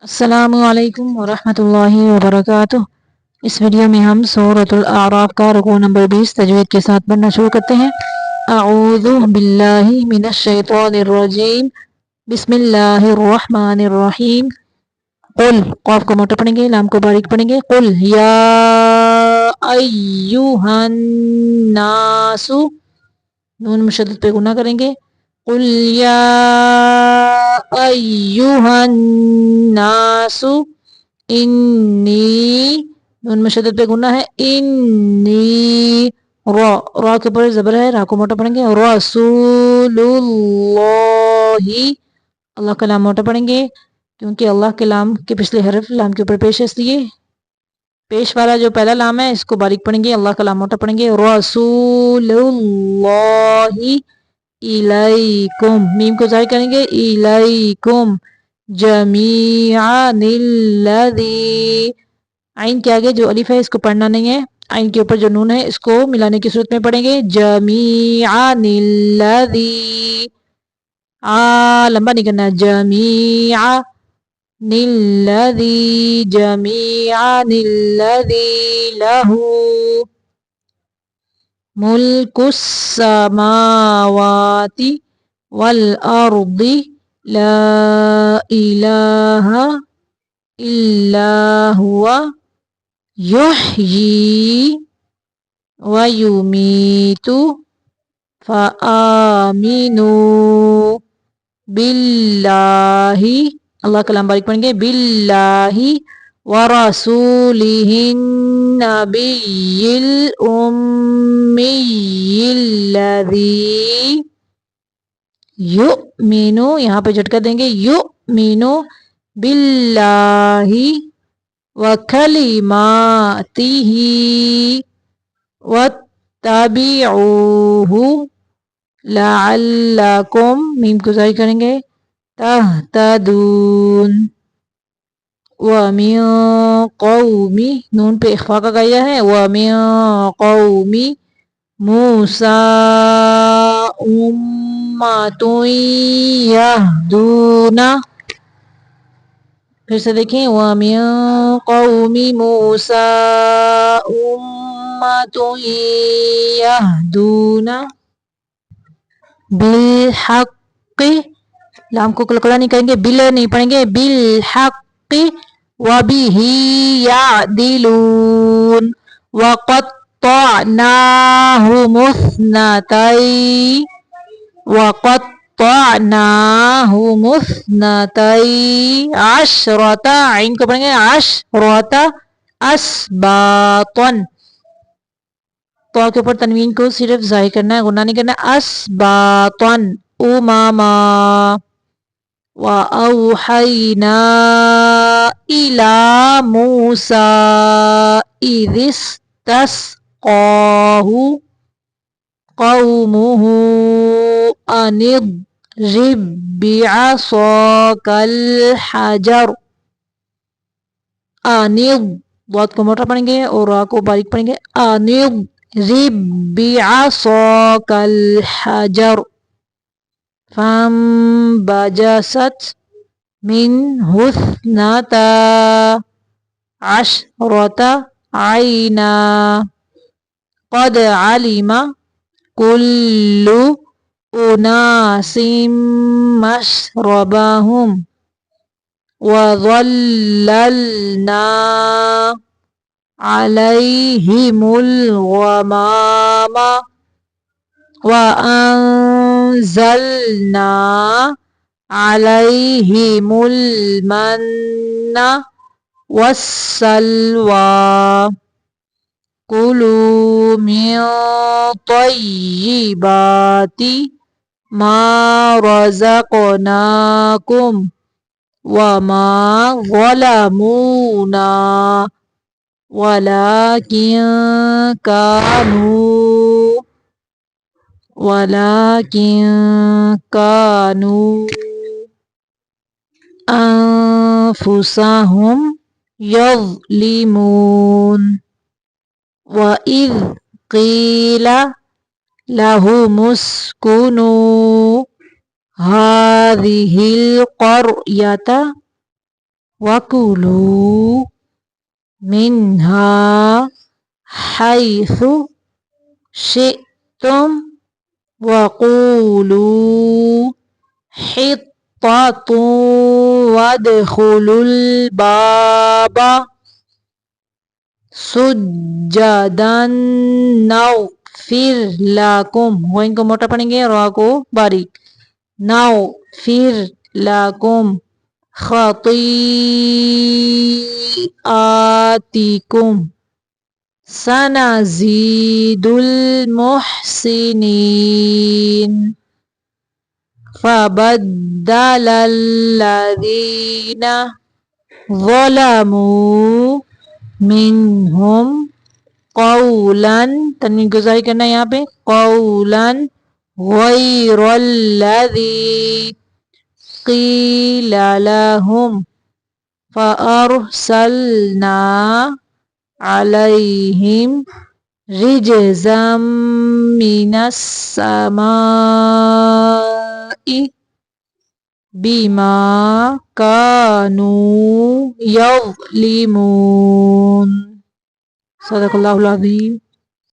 अस्सलामु अलैकुम वरहमतुल्लाहि वबरकातुह। इस वीडियो में हम सूरतुल आराफ का रुकू नंबर 20 तजवीद के साथ पढ़ना शुरू करते हैं। अऊज़ु बिल्लाहि मिनश शैतानिर रजीम। बिस्मिल्लाहिर रहमानिर रहीम। कुल, कॉफ को मोटा पढ़ेंगे, लाम को बारीक पढ़ेंगे। कुल या अय्युहन नासु, नून मुशद्दद पे गुना करेंगे। कुल या अय्युहन नासु इन्नी, नून मुशद्दद पे गुना है। इन्नी रा के ऊपर जबर है, रा को मोटा पढ़ेंगे। रसूलुल्लाही, अल्लाह का लाम मोटा पढ़ेंगे क्योंकि अल्लाह के लाम के पिछले हरफ लाम के ऊपर पेश है, इसलिए पेश वाला जो पहला लाम है इसको बारीक पढ़ेंगे, अल्लाह का लाम मोटा पढ़ेंगे। रसूलुल्लाही इलैकुम, मीम को जाहिर करेंगे। इलैकुम जमीअनिल्लज़ी, आइन के आगे जो अलिफ है इसको पढ़ना नहीं है, आइन के ऊपर जो नून है इसको मिलाने की सूरत में पढ़ेंगे। जमीअनिल्लज़ी, आ लंबा नहीं करना, जमीअनिल्लज़ी जमीअनिल्लज़ी लहू मुल्कुस समावाति वल अर्दि ला इलाहा इल्ला हुवा युह्यी व युमीतु फ़आमिनू बिल्लाहि, अल्लाह का लाम बारीक पढ़ेंगे। बिल्लाहि व रसूलिहिन नबिय्यिल उम्मिय्यिल्लज़ी युमिनु, यहाँ पे झटका देंगे। युमिनु बिल्लाहि व कलिमातिही वत्तबिऊहु लअल्लकुम, मीम को जाहिर करेंगे। तहतदून व मिन कौमी, नून पे इख्फा का गाया है। व मिन कौमी मूसा उम्मतुन यहदूना, फिर से देखें। व मिन कौमी मूसा उम्मतुन यहदूना बिलहक्कि, लाम को कलकला नहीं करेंगे, बिल नहीं पढ़ेंगे। बिलहक्कि व बिही यादिलून व क़त्तअनाहुमुस्नतई अशरता, आइन को पढ़ेंगे। अशरता अस्बातन, तो के ऊपर तनवीन को सिर्फ जाहिर करना है, गुना नहीं करना। अस्बातन उमामा व औहैना इला मूसा इदिस्तस्क़ाहु क़ौमुहु अनिद्रिब बिअसाकल हजर। अनिद, बहुत को मोटा पढ़ेंगे और रा को बारीक पढ़ेंगे। अनिद्रिब बिअसाकल हजर फंबजसत मिन्हु इस्नता अशरता आइना क़द अलिमा कुल्लु उनासिम मशरबहुम व ज़ल्ललना अलैहिमुल गमामा व अंज़लना अलैहिमुल मन्ना वस्सलवा कुलू मिन तय्यिबाति मा रज़क़नाकुम व मा ज़लमूना वलाकिन कानू अनफुसहुम यज़लिमून व इज़ क़ीला लहुमुस्कुनू हाज़िहिल क़र्यता وَكُلُوا مِنْهَا حَيْثُ شِئْتُمْ وَقُولُوا حِطَّةٌ وَادْخُلُوا الْبَابَ سُجَّدًا نَغْفِرْ لَكُمْ. غین کو موٹا پڑھیں گے، را کو باریک. نَغْفِرْ لَكُمْ خَطِیئَاتِکُمْ سَنَزِیدُ الْمُحْسِنِینَ. فَبَدَّلَ الَّذِینَ ظَلَمُوا مِنْهُمْ قَوْلًا، تنوین گزاری کرنا ہے یہاں پہ، قَوْلًا غَيْرَ الَّذِی قِیلَ لَهُمْ فَأَرْسَلْنَا عَلَيْهِمْ رِجْزًا مِّنَ السَّمَاءِ بِمَا كَانُوا يَظْلِمُونَ. صدق اللہ العظیم.